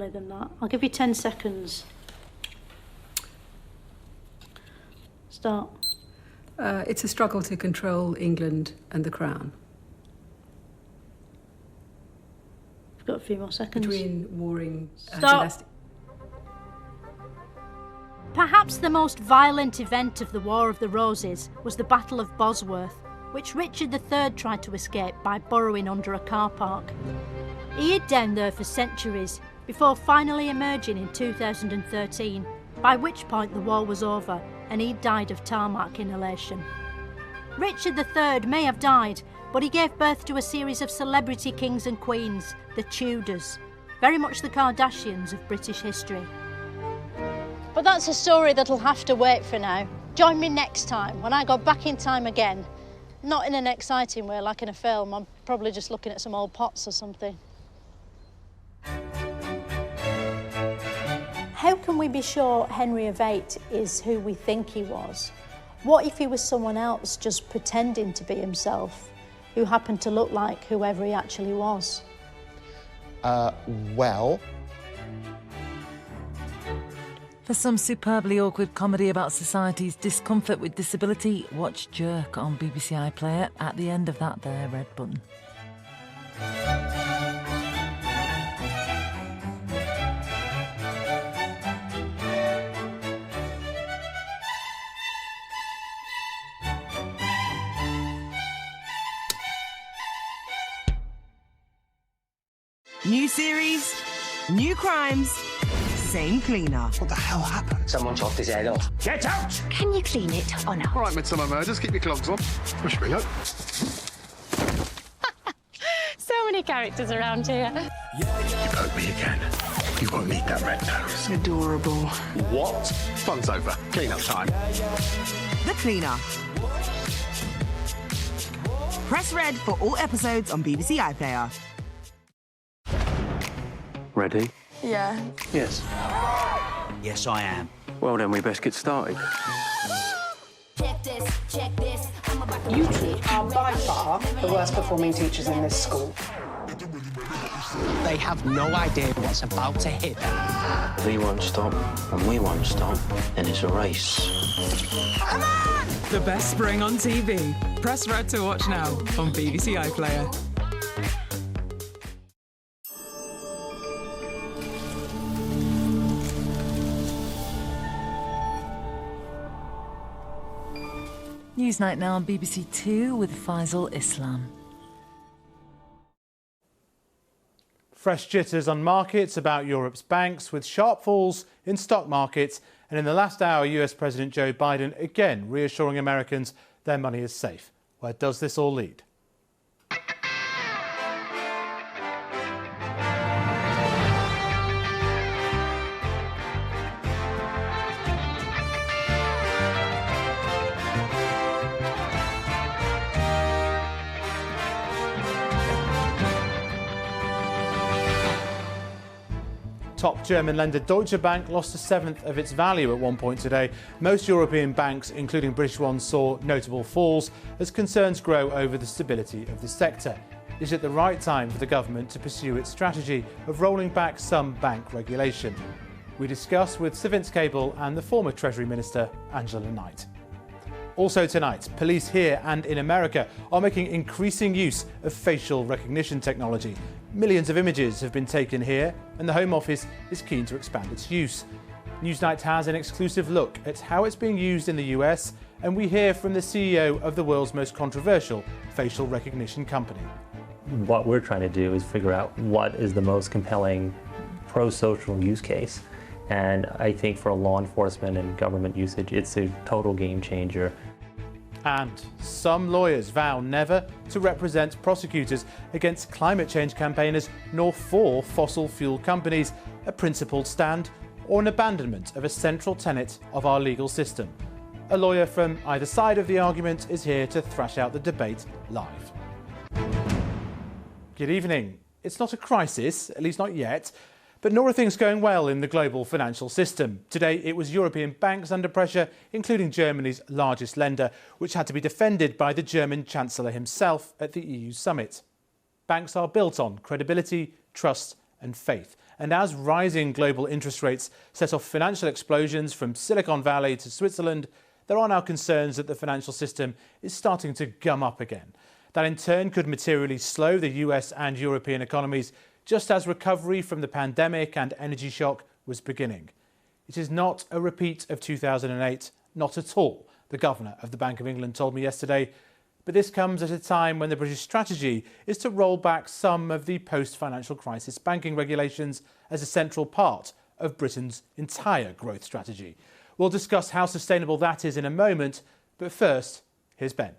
differently than that. I'll give you 10 seconds. Start. It's a struggle to control England and the Crown. You've got a few more seconds. Between warring... Stop. Perhaps the most violent event of the War of the Roses was the Battle of Bosworth, which Richard III tried to escape by burrowing under a car park. He hid down there for centuries, before finally emerging in 2013, by which point the war was over and he died of tarmac inhalation. Richard III may have died, but he gave birth to a series of celebrity kings and queens, the Tudors, very much the Kardashians of British history. But that's a story that'll have to wait for now. Join me next time when I go back in time again. Not in an exciting way like in a film, I'm probably just looking at some old pots or something. How can we be sure Henry VIII is who we think he was? What if he was someone else just pretending to be himself, who happened to look like whoever he actually was? Well... For some superbly awkward comedy about society's discomfort with disability, watch Jerk on BBC iPlayer at the end of that there red button. New series, new crimes, same cleaner. What the hell happened? Someone chopped his head off. Get out! Can you clean it or not? All right, Midsummer Murders, keep your clogs on. Push me, look. So many characters around here. You poke me again. You won't need that red nose. Adorable. What? Fun's over. Clean up time. The Cleaner. Press red for all episodes on BBC iPlayer. Ready? Yeah. Yes. Yes, I am. Well, then we best get started. You two are by far the worst performing teachers in this school. They have no idea what's about to hit them. They won't stop, and we won't stop, and it's a race. Come on! The best spring on TV. Press red to watch now on BBC iPlayer. Newsnight now on BBC Two with Faisal Islam. Fresh jitters on markets about Europe's banks, with sharp falls in stock markets. And in the last hour, US President Joe Biden again reassuring Americans their money is safe. Where does this all lead? Top German lender Deutsche Bank lost a seventh of its value at one point today. Most European banks, including British ones, saw notable falls as concerns grow over the stability of the sector. Is it the right time for the government to pursue its strategy of rolling back some bank regulation? We discuss with Sir Vince Cable and the former Treasury Minister Angela Knight. Also tonight, police here and in America are making increasing use of facial recognition technology. Millions of images have been taken here, and the Home Office is keen to expand its use. Newsnight has an exclusive look at how it's being used in the US, and we hear from the CEO of the world's most controversial facial recognition company. What we're trying to do is figure out what is the most compelling pro-social use case. And I think for law enforcement and government usage, it's a total game changer. And some lawyers vow never to represent prosecutors against climate change campaigners nor for fossil fuel companies, a principled stand or an abandonment of a central tenet of our legal system. A lawyer from either side of the argument is here to thrash out the debate live. Good evening. It's not a crisis, at least not yet. But nor are things going well in the global financial system. Today, it was European banks under pressure, including Germany's largest lender, which had to be defended by the German Chancellor himself at the EU summit. Banks are built on credibility, trust and faith. And as rising global interest rates set off financial explosions from Silicon Valley to Switzerland, there are now concerns that the financial system is starting to gum up again. That in turn could materially slow the US and European economies, just as recovery from the pandemic and energy shock was beginning. It is not a repeat of 2008, not at all, the Governor of the Bank of England told me yesterday. But this comes at a time when the British strategy is to roll back some of the post-financial crisis banking regulations as a central part of Britain's entire growth strategy. We'll discuss how sustainable that is in a moment, but first, here's Ben.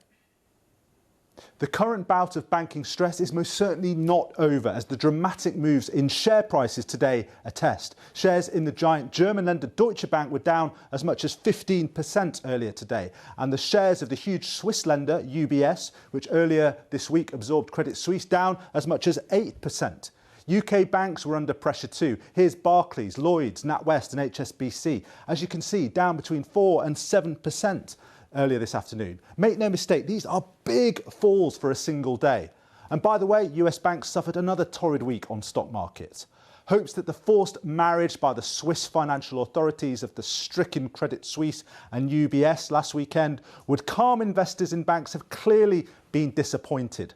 The current bout of banking stress is most certainly not over, as the dramatic moves in share prices today attest. Shares in the giant German lender Deutsche Bank were down as much as 15% earlier today, and the shares of the huge Swiss lender UBS, which earlier this week absorbed Credit Suisse, down as much as 8%. UK banks were under pressure too. Here's Barclays, Lloyds, NatWest and HSBC. As you can see, down between 4 and 7%. Earlier this afternoon. Make no mistake, these are big falls for a single day. And by the way, US banks suffered another torrid week on stock markets. Hopes that the forced marriage by the Swiss financial authorities of the stricken Credit Suisse and UBS last weekend would calm investors in banks have clearly been disappointed.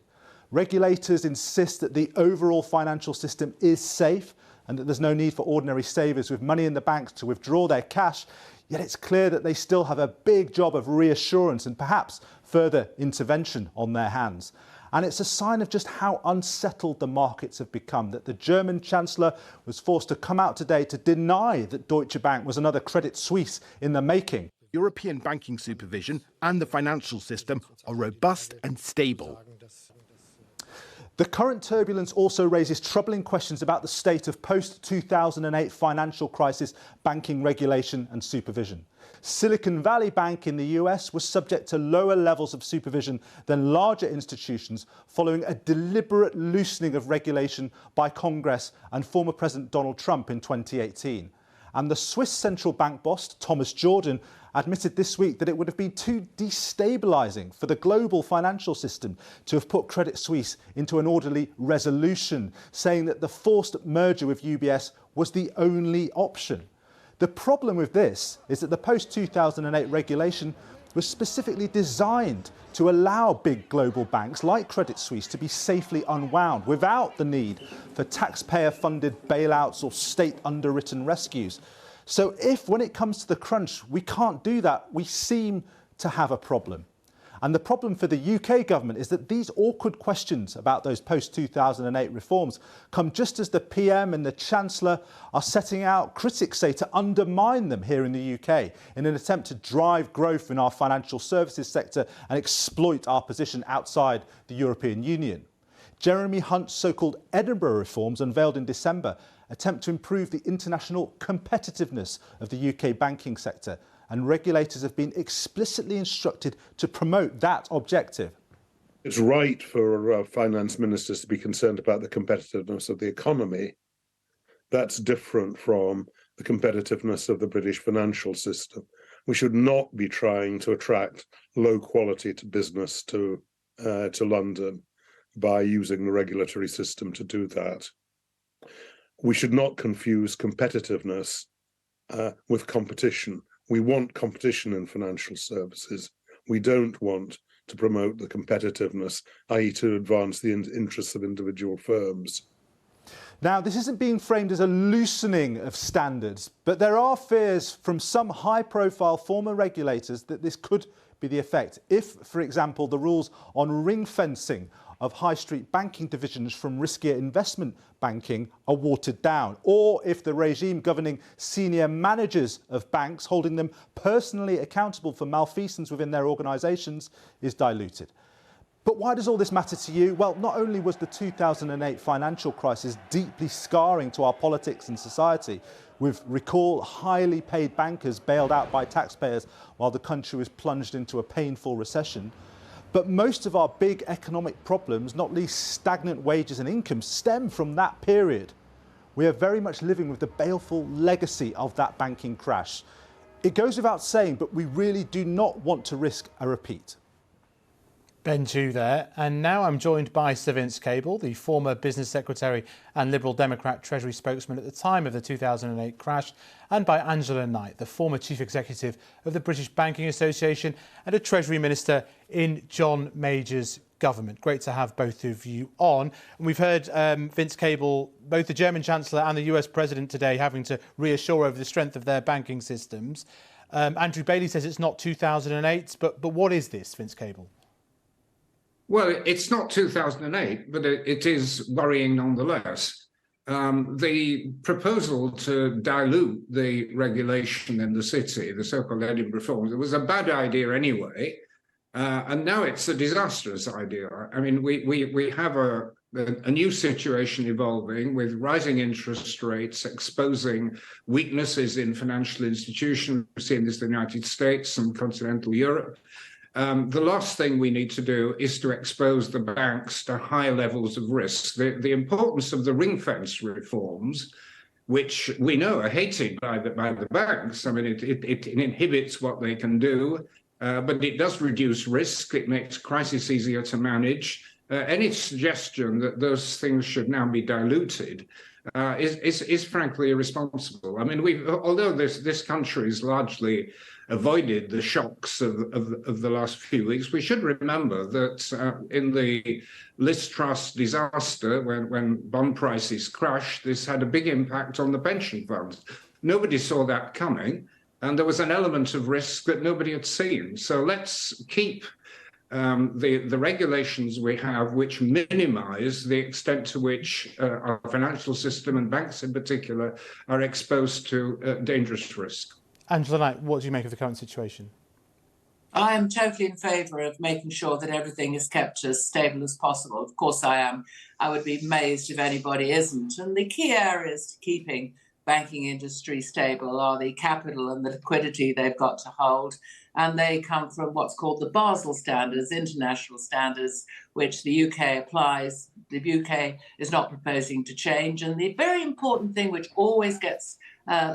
Regulators insist that the overall financial system is safe and that there's no need for ordinary savers with money in the banks to withdraw their cash. Yet it's clear that they still have a big job of reassurance and perhaps further intervention on their hands. And it's a sign of just how unsettled the markets have become that the German Chancellor was forced to come out today to deny that Deutsche Bank was another Credit Suisse in the making. European banking supervision and the financial system are robust and stable. The current turbulence also raises troubling questions about the state of post-2008 financial crisis banking regulation and supervision. Silicon Valley Bank in the US was subject to lower levels of supervision than larger institutions following a deliberate loosening of regulation by Congress and former President Donald Trump in 2018. And the Swiss central bank boss, Thomas Jordan, admitted this week that it would have been too destabilising for the global financial system to have put Credit Suisse into an orderly resolution, saying that the forced merger with UBS was the only option. The problem with this is that the post-2008 regulation was specifically designed to allow big global banks like Credit Suisse to be safely unwound without the need for taxpayer-funded bailouts or state-underwritten rescues. So if, when it comes to the crunch, we can't do that, we seem to have a problem. And the problem for the UK government is that these awkward questions about those post-2008 reforms come just as the PM and the Chancellor are setting out, critics say, to undermine them here in the UK in an attempt to drive growth in our financial services sector and exploit our position outside the European Union. Jeremy Hunt's so-called Edinburgh reforms, unveiled in December, attempt to improve the international competitiveness of the UK banking sector, and regulators have been explicitly instructed to promote that objective. It's right for finance ministers to be concerned about the competitiveness of the economy. That's different from the competitiveness of the British financial system. We should not be trying to attract low quality to business to London by using the regulatory system to do that. We should not confuse competitiveness with competition. We want competition in financial services. We don't want to promote the competitiveness, i.e. to advance the interests of individual firms. Now, this isn't being framed as a loosening of standards, but there are fears from some high-profile former regulators that this could be the effect if, for example, the rules on ring-fencing of high street banking divisions from riskier investment banking are watered down, or if the regime governing senior managers of banks, holding them personally accountable for malfeasance within their organisations, is diluted. But why does all this matter to you? Well, not only was the 2008 financial crisis deeply scarring to our politics and society, with, recall, highly paid bankers bailed out by taxpayers while the country was plunged into a painful recession, but most of our big economic problems, not least stagnant wages and incomes, stem from that period. We are very much living with the baleful legacy of that banking crash. It goes without saying, but we really do not want to risk a repeat. Ben Chu there. And now I'm joined by Sir Vince Cable, the former Business Secretary and Liberal Democrat Treasury spokesman at the time of the 2008 crash, and by Angela Knight, the former Chief Executive of the British Banking Association and a Treasury Minister in John Major's government. Great to have both of you on. And we've heard Vince Cable, both the German Chancellor and the US President today having to reassure over the strength of their banking systems. Andrew Bailey says it's not 2008, but what is this, Vince Cable? Well, it's not 2008, but it is worrying nonetheless. The proposal to dilute the regulation in the city, the so-called Edinburgh reforms, it was a bad idea anyway, and now it's a disastrous idea. I mean, we have a new situation evolving with rising interest rates exposing weaknesses in financial institutions. We've seen this in the United States and continental Europe. The last thing we need to do is to expose the banks to high levels of risk. The importance of the ring-fence reforms, which we know are hated by the banks. I mean, it inhibits what they can do, but it does reduce risk. It makes crisis easier to manage. Any suggestion that those things should now be diluted is frankly irresponsible. I mean, although this country has largely avoided the shocks of the last few weeks, we should remember that in the Liz Truss disaster, when bond prices crashed, this had a big impact on the pension funds. Nobody saw that coming, and there was an element of risk that nobody had seen. So let's keep the regulations we have, which minimise the extent to which our financial system and banks in particular are exposed to dangerous risk. Angela Knight, what do you make of the current situation? I am totally in favour of making sure that everything is kept as stable as possible. Of course I am. I would be amazed if anybody isn't. And the key areas to keeping banking industry stable are the capital and the liquidity they've got to hold. And they come from what's called the Basel standards, international standards, which the UK applies. The UK is not proposing to change. And the very important thing, which always gets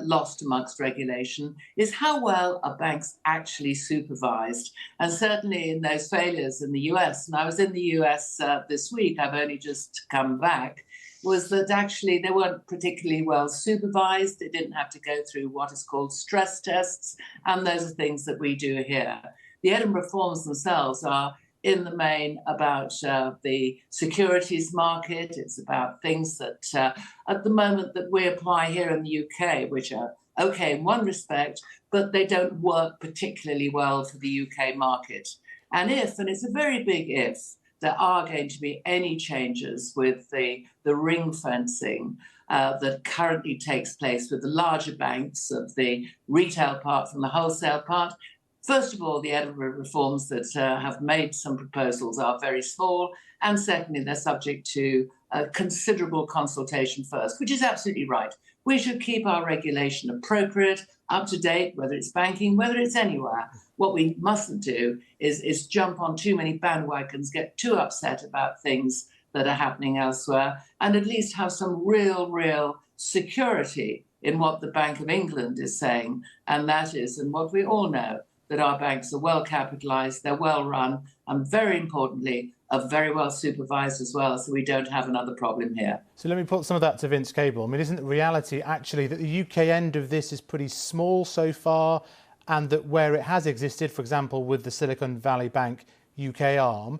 lost amongst regulation, is how well are banks actually supervised. And certainly in those failures in the US, and I was in the US this week, I've only just come back, was that actually they weren't particularly well supervised. They didn't have to go through what is called stress tests. And those are things that we do here. The Edinburgh reforms themselves are in the main about the securities market. It's about things that at the moment that we apply here in the UK, which are okay in one respect, but they don't work particularly well for the UK market. And it's a very big if, there are going to be any changes with the ring fencing that currently takes place with the larger banks of the retail part from the wholesale part. First of all, the Edinburgh reforms that have made some proposals are very small, and secondly, they're subject to considerable consultation first, which is absolutely right. We should keep our regulation appropriate, up to date, whether it's banking, whether it's anywhere. What we mustn't do is jump on too many bandwagons, get too upset about things that are happening elsewhere, and at least have some real security in what the Bank of England is saying, and that is, and what we all know, that our banks are well capitalised, they're well run, and very importantly, are very well supervised as well, so we don't have another problem here. So let me put some of that to Vince Cable. I mean, isn't the reality actually that the UK end of this is pretty small so far, and that where it has existed, for example, with the Silicon Valley Bank UK arm,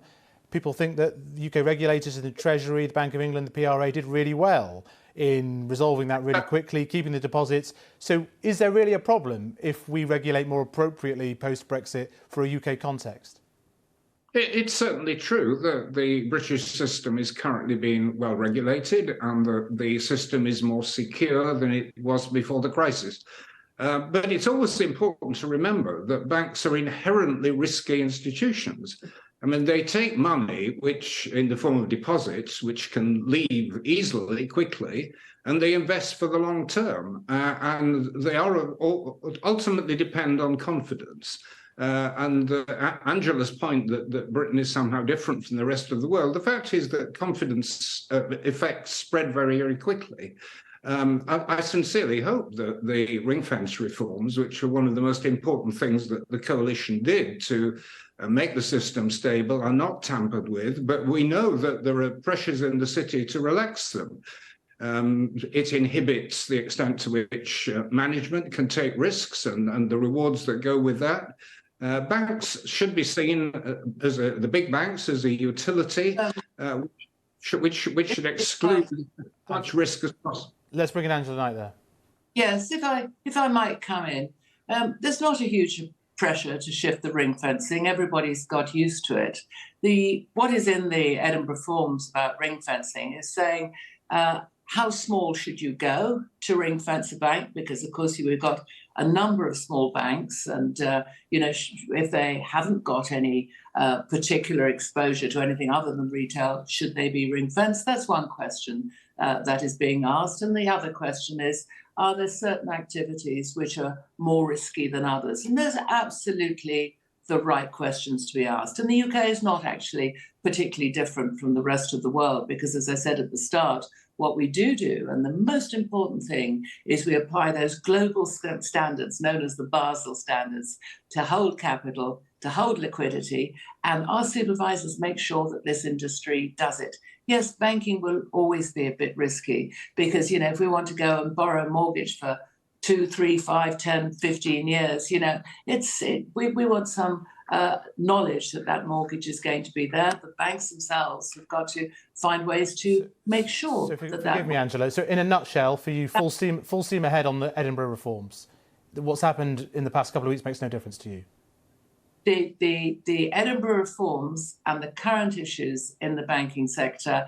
people think that the UK regulators and the Treasury, the Bank of England, the PRA did really well in resolving that really quickly, keeping the deposits. So is there really a problem if we regulate more appropriately post-Brexit for a UK context? It's certainly true that the British system is currently being well regulated, and the system is more secure than it was before the crisis. But it's also important to remember that banks are inherently risky institutions. I mean, they take money, which in the form of deposits, which can leave easily, quickly, and they invest for the long term. And they are ultimately depend on confidence. Angela's point that Britain is somehow different from the rest of the world, the fact is that confidence effects spread very, very quickly. I sincerely hope that the ring fence reforms, which are one of the most important things that the coalition did to make the system stable, are not tampered with. But we know that there are pressures in the city to relax them. It inhibits the extent to which management can take risks and the rewards that go with that. Banks should be seen as the big banks as a utility, which should exclude as much risk as possible. Let's bring in Angela Knight there. Yes, if I might come in, there's not a huge pressure to shift the ring fencing. Everybody's got used to it. What is in the Edinburgh Reforms about ring fencing is saying how small should you go to ring fence a bank? Because of course we've got a number of small banks, and if they haven't got any particular exposure to anything other than retail, should they be ring fenced? That's one question that is being asked, and the other question is, are there certain activities which are more risky than others? And those are absolutely the right questions to be asked. And the UK is not actually particularly different from the rest of the world, because as I said at the start, what we do, and the most important thing, is we apply those global standards known as the Basel standards to hold capital, to hold liquidity, and our supervisors make sure that this industry does it. Yes, banking will always be a bit risky because, if we want to go and borrow a mortgage for 2, 3, 5, 10, 15 years, we want some knowledge that mortgage is going to be there. The banks themselves have got to find ways to make sure Forgive me, Angela. So in a nutshell, for you, full steam ahead on the Edinburgh reforms. What's happened in the past couple of weeks makes no difference to you. The Edinburgh reforms and the current issues in the banking sector,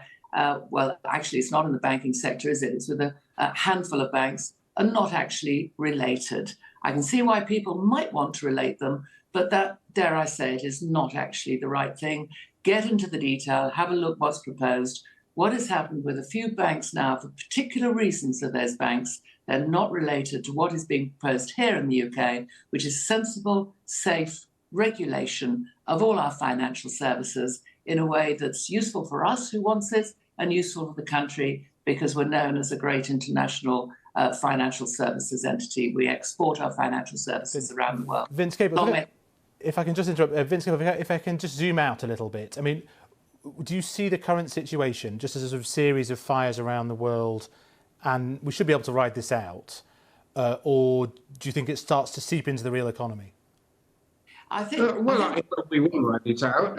well, actually, it's not in the banking sector, is it? It's with a handful of banks, are not actually related. I can see why people might want to relate them, but that, dare I say it, is not actually the right thing. Get into the detail, have a look what's proposed. What has happened with a few banks now, for particular reasons of those banks, they're not related to what is being proposed here in the UK, which is sensible, safe regulation of all our financial services in a way that's useful for us who wants it and useful for the country, because we're known as a great international financial services entity. We export our financial services around the world. Vince Cable, if I can just interrupt, Vince Cable, if I can just zoom out a little bit. I mean, do you see the current situation just as a sort of series of fires around the world, and we should be able to ride this out, or do you think it starts to seep into the real economy? I think. We will ride it out.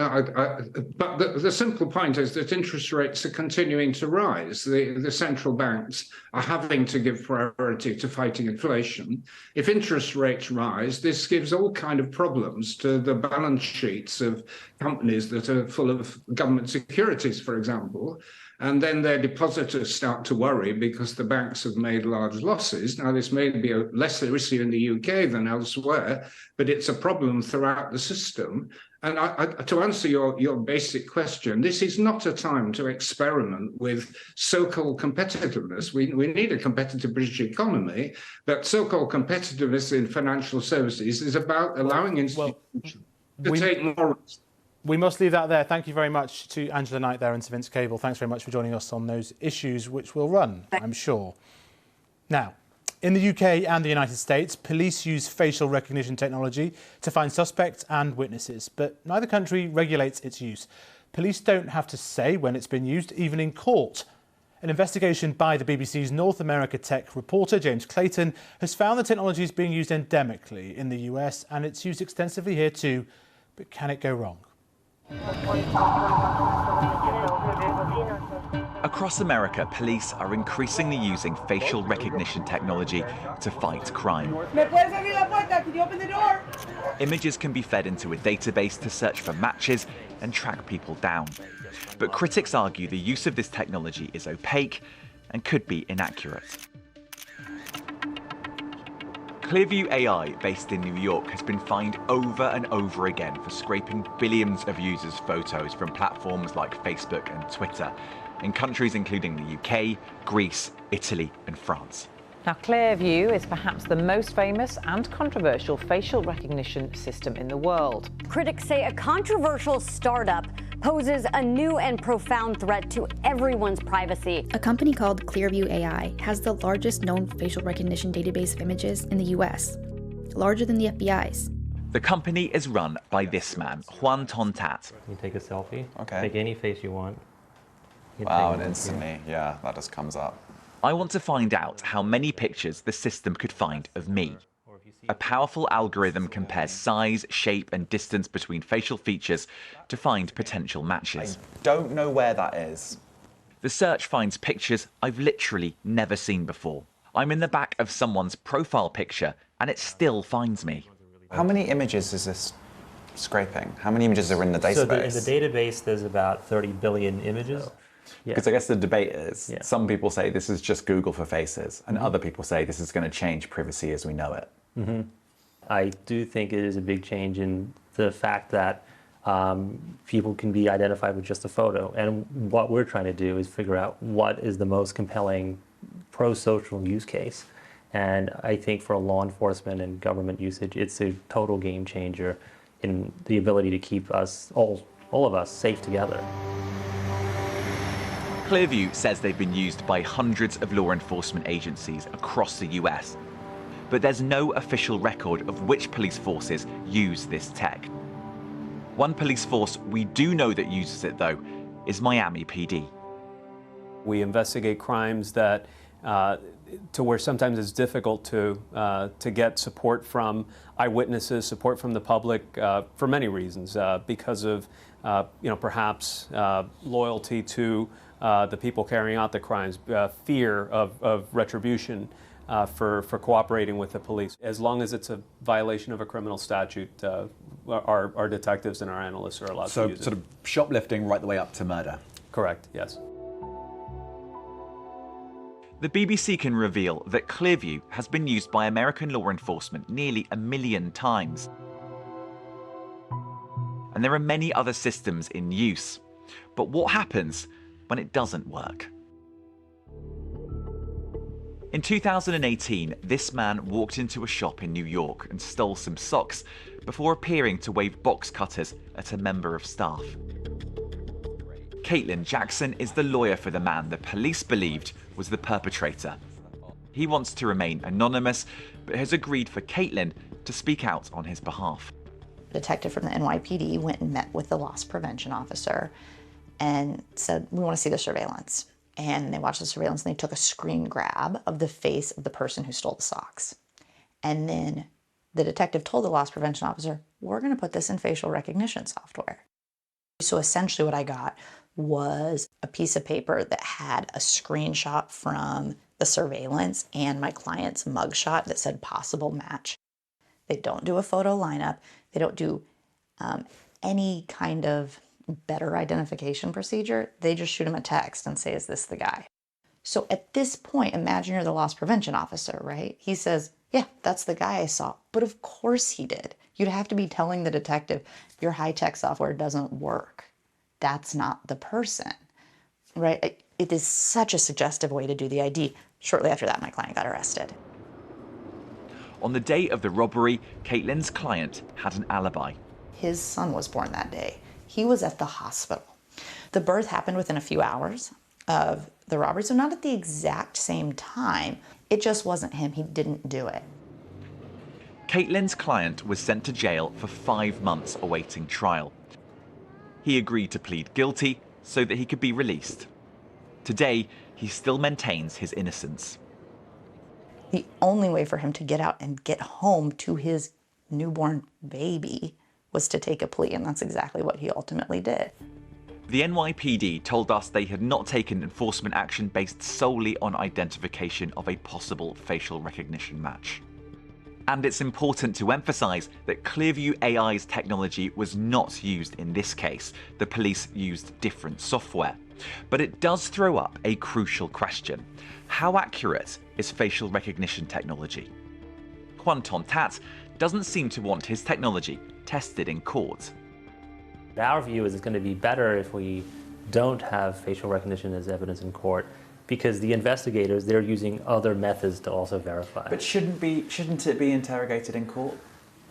But the simple point is that interest rates are continuing to rise. The central banks are having to give priority to fighting inflation. If interest rates rise, this gives all kind of problems to the balance sheets of companies that are full of government securities, for example. And then their depositors start to worry because the banks have made large losses. Now, this may be a lesser issue in the UK than elsewhere, but it's a problem throughout the system. And to answer your basic question, this is not a time to experiment with so-called competitiveness. We need a competitive British economy, but so-called competitiveness in financial services is about allowing institutions to take more risks. We must leave that there. Thank you very much to Angela Knight there and to Vince Cable. Thanks very much for joining us on those issues, which will run, I'm sure. Now, in the UK and the United States, police use facial recognition technology to find suspects and witnesses, but neither country regulates its use. Police don't have to say when it's been used, even in court. An investigation by the BBC's North America tech reporter, James Clayton, has found the technology is being used endemically in the US, and it's used extensively here too. But can it go wrong? Across America, police are increasingly using facial recognition technology to fight crime. Images can be fed into a database to search for matches and track people down. But critics argue the use of this technology is opaque and could be inaccurate. Clearview AI, based in New York, has been fined over and over again for scraping billions of users' photos from platforms like Facebook and Twitter, in countries including the UK, Greece, Italy and France. Now, Clearview is perhaps the most famous and controversial facial recognition system in the world. Critics say a controversial startup poses a new and profound threat to everyone's privacy. A company called Clearview AI has the largest known facial recognition database of images in the US, larger than the FBI's. The company is run by this man, Juan Tontat. You take a selfie. Okay. Take any face you want. Wow, and instantly, yeah, that just comes up. I want to find out how many pictures the system could find of me. A powerful algorithm compares size, shape, and distance between facial features to find potential matches. I don't know where that is. The search finds pictures I've literally never seen before. I'm in the back of someone's profile picture, and it still finds me. How many images is this scraping? How many images are in the database? So in the database, there's about 30 billion images. Because I guess the debate is, some people say this is just Google for faces, and other people say this is going to change privacy as we know it. I do think it is a big change in the fact that people can be identified with just a photo. And what we're trying to do is figure out what is the most compelling pro-social use case. And I think for law enforcement and government usage, it's a total game changer in the ability to keep us, all of us, safe together. Clearview says they've been used by hundreds of law enforcement agencies across the US. But there's no official record of which police forces use this tech. One police force we do know that uses it, though, is Miami PD. We investigate crimes that to where sometimes it's difficult to get support from eyewitnesses, support from the public for many reasons, because of perhaps loyalty to the people carrying out the crimes, fear of retribution for cooperating with the police. As long as it's a violation of a criminal statute, our detectives and our analysts are allowed to use it. So sort of shoplifting right the way up to murder? Correct, yes. The BBC can reveal that Clearview has been used by American law enforcement nearly 1 million times. And there are many other systems in use. But what happens when it doesn't work? In 2018, this man walked into a shop in New York and stole some socks before appearing to wave box cutters at a member of staff. Caitlin Jackson is the lawyer for the man the police believed was the perpetrator. He wants to remain anonymous, but has agreed for Caitlin to speak out on his behalf. A detective from the NYPD went and met with the loss prevention officer and said, we want to see the surveillance. And they watched the surveillance and they took a screen grab of the face of the person who stole the socks. And then the detective told the loss prevention officer, we're going to put this in facial recognition software. So essentially what I got was a piece of paper that had a screenshot from the surveillance and my client's mugshot that said possible match. They don't do a photo lineup. They don't do any kind of better identification procedure. They just shoot him a text and say, is this the guy? So at this point, imagine you're the loss prevention officer, right? He says, yeah, that's the guy I saw. But of course he did. You'd have to be telling the detective, your high-tech software doesn't work. That's not the person, right? It is such a suggestive way to do the ID. Shortly after that, my client got arrested. On the day of the robbery, Caitlin's client had an alibi. His son was born that day. He was at the hospital. The birth happened within a few hours of the robbery, so not at the exact same time. It just wasn't him. He didn't do it. Caitlin's client was sent to jail for 5 months awaiting trial. He agreed to plead guilty so that he could be released. Today, he still maintains his innocence. The only way for him to get out and get home to his newborn baby was to take a plea, and that's exactly what he ultimately did. The NYPD told us they had not taken enforcement action based solely on identification of a possible facial recognition match. And it's important to emphasize that Clearview AI's technology was not used in this case. The police used different software. But it does throw up a crucial question. How accurate is facial recognition technology? Juan Tontat doesn't seem to want his technology tested in court. Our view is it's going to be better if we don't have facial recognition as evidence in court, because the investigators, they're using other methods to also verify. But shouldn't it be interrogated in court?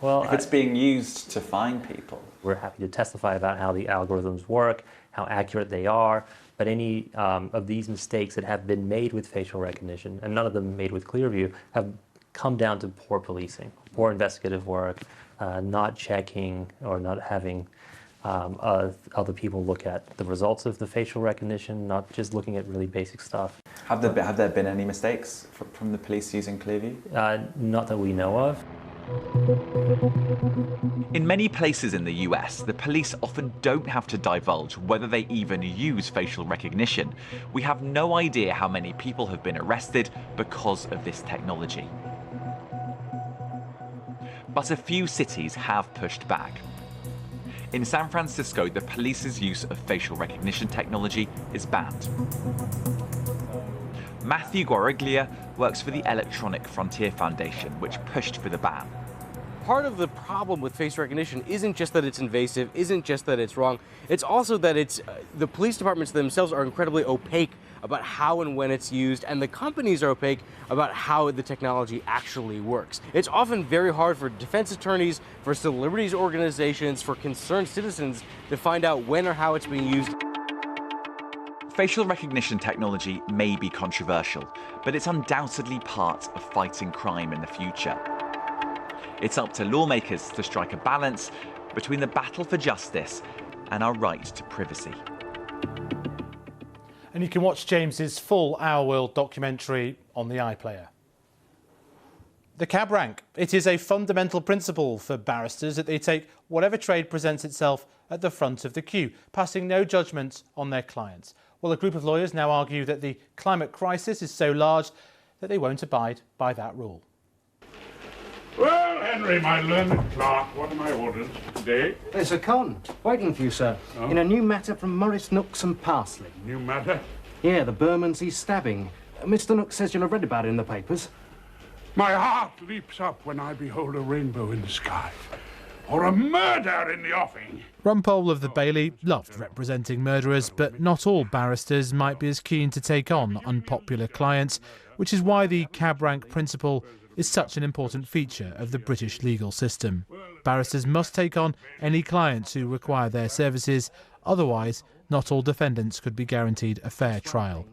Well, if it's being used to find people. We're happy to testify about how the algorithms work, how accurate they are, but any of these mistakes that have been made with facial recognition, and none of them made with Clearview, have come down to poor policing, poor investigative work, not checking or not having other people look at the results of the facial recognition, not just looking at really basic stuff. Have there been any mistakes from the police using Clearview? Not that we know of. In many places in the US, the police often don't have to divulge whether they even use facial recognition. We have no idea how many people have been arrested because of this technology. But a few cities have pushed back. In San Francisco, the police's use of facial recognition technology is banned. Matthew Guariglia works for the Electronic Frontier Foundation, which pushed for the ban. Part of the problem with face recognition isn't just that it's invasive, isn't just that it's wrong, it's also that it's the police departments themselves are incredibly opaque about how and when it's used, and the companies are opaque about how the technology actually works. It's often very hard for defense attorneys, for civil liberties organizations, for concerned citizens to find out when or how it's being used. Facial recognition technology may be controversial, but it's undoubtedly part of fighting crime in the future. It's up to lawmakers to strike a balance between the battle for justice and our right to privacy. And you can watch James's full Our World documentary on the iPlayer. The cab rank. It is a fundamental principle for barristers that they take whatever trade presents itself at the front of the queue, passing no judgment on their clients. Well, a group of lawyers now argue that the climate crisis is so large that they won't abide by that rule. Well, Henry, my learned clerk, what are my orders today? There's a con. Waiting for you, sir. Oh? In a new matter from Morris Nooks and Parsley. New matter? Yeah, the Bermondsey stabbing. Mr. Nooks says you'll have read about it in the papers. My heart leaps up when I behold a rainbow in the sky, or a murder in the offing. Rumpole of the Bailey loved representing murderers, but not all barristers might be as keen to take on unpopular clients, which is why the cab rank principle is such an important feature of the British legal system. Barristers must take on any clients who require their services, otherwise not all defendants could be guaranteed a fair trial.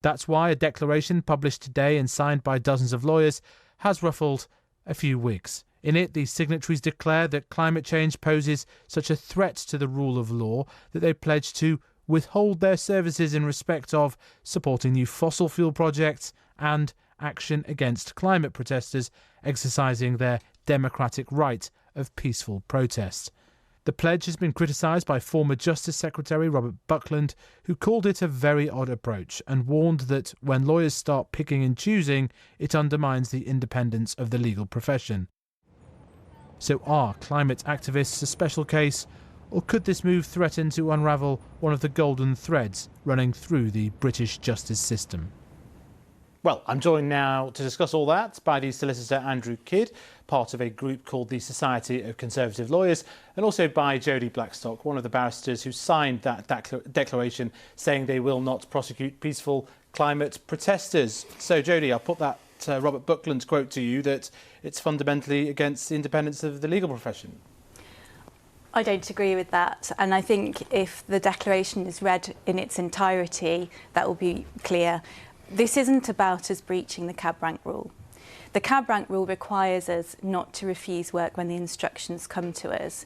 That's why a declaration published today and signed by dozens of lawyers has ruffled a few wigs. In it, the signatories declare that climate change poses such a threat to the rule of law that they pledge to withhold their services in respect of supporting new fossil fuel projects and action against climate protesters exercising their democratic right of peaceful protest. The pledge has been criticised by former Justice Secretary Robert Buckland, who called it a very odd approach and warned that when lawyers start picking and choosing, it undermines the independence of the legal profession. So are climate activists a special case, or could this move threaten to unravel one of the golden threads running through the British justice system? Well, I'm joined now to discuss all that by the solicitor Andrew Kidd, part of a group called the Society of Conservative Lawyers, and also by Jodie Blackstock, one of the barristers who signed that declaration saying they will not prosecute peaceful climate protesters. So, Jodie, I'll put that Robert Buckland's quote to you, that it's fundamentally against the independence of the legal profession. I don't agree with that, and I think if the declaration is read in its entirety, that will be clear. This isn't about us breaching the cab rank rule. The cab rank rule requires us not to refuse work when the instructions come to us.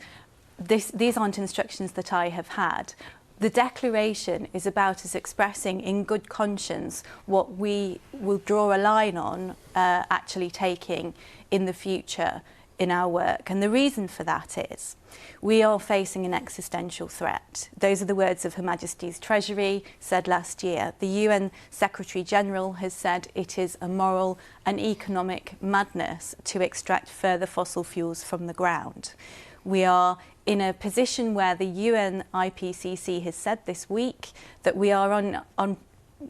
These aren't instructions that I have had. The declaration is about us expressing in good conscience what we will draw a line on actually taking in the future in our work. And the reason for that is we are facing an existential threat. Those are the words of Her Majesty's Treasury said last year. The UN Secretary General has said it is a moral and economic madness to extract further fossil fuels from the ground. We are in a position where the UN IPCC has said this week that we are on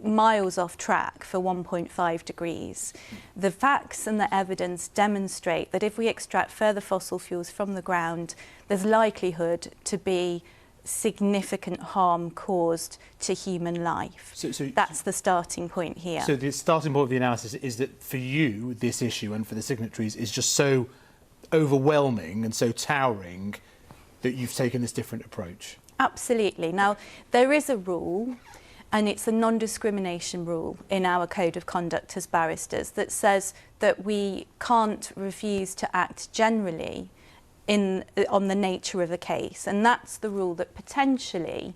miles off track for 1.5 degrees. The facts and the evidence demonstrate that if we extract further fossil fuels from the ground, there's likelihood to be significant harm caused to human life. So that's the starting point here. So the starting point of the analysis is that for you, this issue and for the signatories is just so overwhelming and so towering that you've taken this different approach? Absolutely. Now, there is a rule, and it's a non-discrimination rule in our code of conduct as barristers that says that we can't refuse to act generally on the nature of a case, and that's the rule that potentially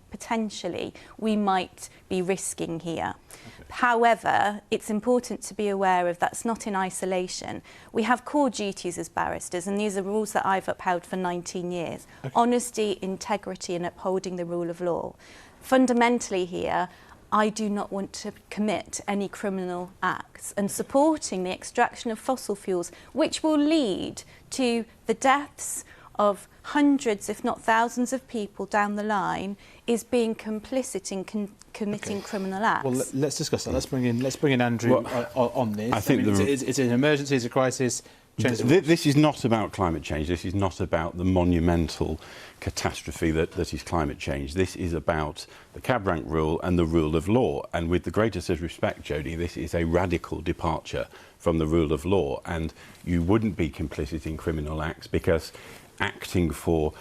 we might be risking here. Okay. However, it's important to be aware of that's not in isolation. We have core duties as barristers, and these are rules that I've upheld for 19 years. Okay. Honesty, integrity, and upholding the rule of law. Fundamentally here, I do not want to commit any criminal acts, and supporting the extraction of fossil fuels, which will lead to the deaths of hundreds, if not thousands of people down the line, is being complicit in committing criminal acts. Well, let's discuss that. Let's bring in Andrew on this. I think it's an emergency, it's a crisis. This is not about climate change. This is not about the monumental catastrophe that is climate change. This is about the cab rank rule and the rule of law. And with the greatest of respect, Jodie, this is a radical departure from the rule of law. And you wouldn't be complicit in criminal acts because acting for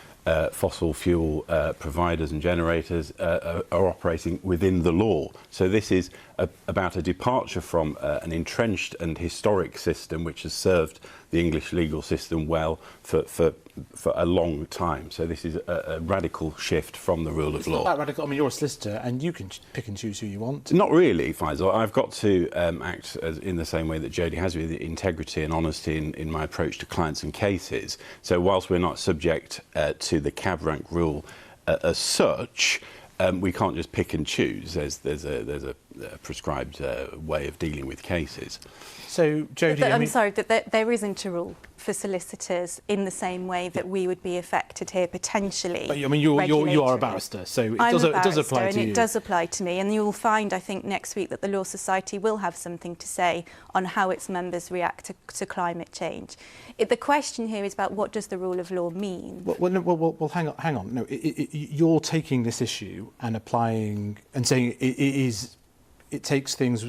fossil fuel providers and generators are operating within the law. So this is about a departure from an entrenched and historic system which has served the English legal system well for a long time. So this is a radical shift from the rule of law. It's not that radical. I mean, you're a solicitor and you can pick and choose who you want. Not really, Faisal. I've got to act in the same way that Jodie has, with integrity and honesty in my approach to clients and cases. So whilst we're not subject to the cab rank rule as such, we can't just pick and choose. There's a prescribed way of dealing with cases. So, Jodie, I'm sorry, that there isn't a rule for solicitors in the same way that we would be affected here potentially. But, I mean, you are a barrister, so it does apply to you. It does apply to me, and you'll find, I think, next week that the Law Society will have something to say on how its members react to climate change. The question here is about what does the rule of law mean? Well, hang on. No, you're taking this issue and applying and saying it takes things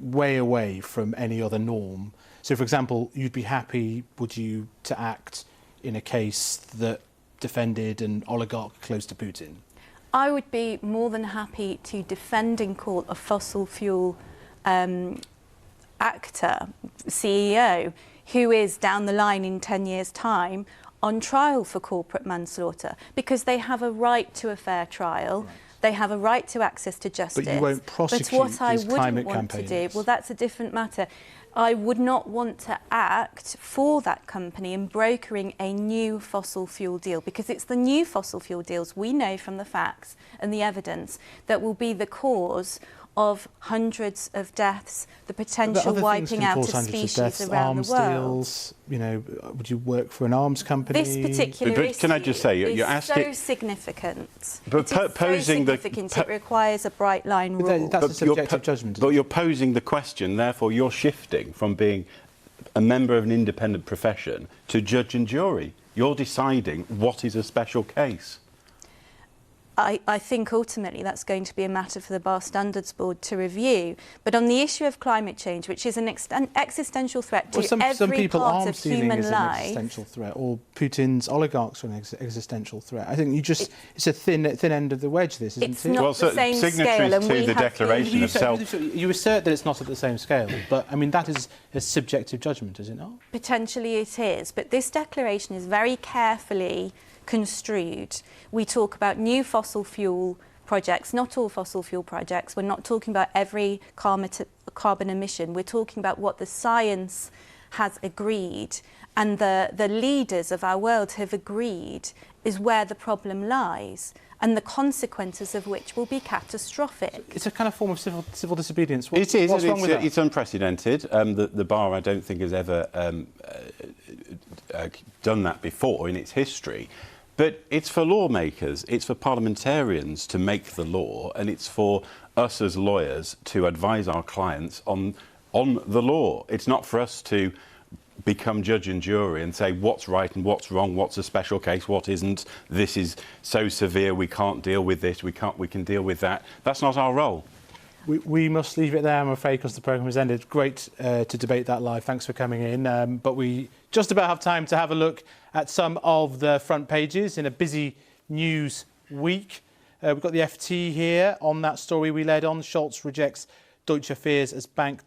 way away from any other norm. So, for example, you'd be happy, would you, to act in a case that defended an oligarch close to Putin? I would be more than happy to defend in court a fossil fuel actor, CEO, who is down the line in 10 years' time on trial for corporate manslaughter, because they have a right to a fair trial. Right. They have a right to access to justice. But you won't prosecute But what I these wouldn't want to do, well, that's a different matter. I would not want to act for that company in brokering a new fossil fuel deal, because it's the new fossil fuel deals we know from the facts and the evidence that will be the cause of hundreds of deaths, the potential wiping out of species around the world. Deals, you know, would you work for an arms company? This particular issue can I just say, you're asking, so significant. But posing it requires a bright line rule. That's a subjective judgment. But you're posing the question, therefore you're shifting from being a member of an independent profession to judge and jury. You're deciding what is a special case. I think ultimately that's going to be a matter for the Bar Standards Board to review. But on the issue of climate change, which is an existential threat to every part of human life... An existential threat, or Putin's oligarchs are an existential threat. I think it's a thin end of the wedge, this, isn't it? It's not the same scale, and we the Declaration of Self... You assert that it's not at the same scale, but, I mean, that is a subjective judgment, is it not? Potentially it is, but this declaration is very carefully construed. We talk about new fossil fuel projects, not all fossil fuel projects. We're not talking about every carbon emission. We're talking about what the science has agreed and the leaders of our world have agreed is where the problem lies, and the consequences of which will be catastrophic. It's a kind of form of civil disobedience. What's wrong with that? It's unprecedented. The Bar, I don't think, has ever done that before in its history. But it's for lawmakers, it's for parliamentarians to make the law, and it's for us as lawyers to advise our clients on the law. It's not for us to become judge and jury and say what's right and what's wrong, what's a special case, what isn't. This is so severe we can't deal with this, we can deal with that. That's not our role. We must leave it there, I'm afraid, because the programme has ended. Great to debate that live. Thanks for coming in. But we just about have time to have a look at some of the front pages in a busy news week. We've got the FT here on that story we led on. Scholz rejects Deutsche fears as banks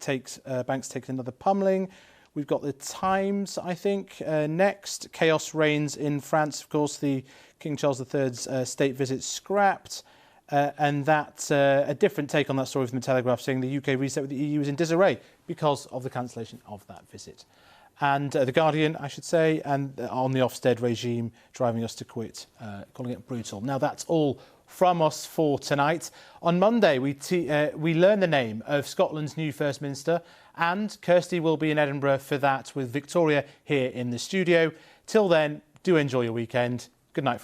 take another pummeling. We've got the Times, I think, next. Chaos reigns in France. Of course, the King Charles III's state visit scrapped. And that's a different take on that story from the Telegraph, saying the UK reset with the EU is in disarray because of the cancellation of that visit. And the Guardian, I should say, and on the Ofsted regime driving us to quit, calling it brutal. Now, that's all from us for tonight. On Monday, we learn the name of Scotland's new First Minister, and Kirsty will be in Edinburgh for that with Victoria here in the studio. Till then, do enjoy your weekend. Good night.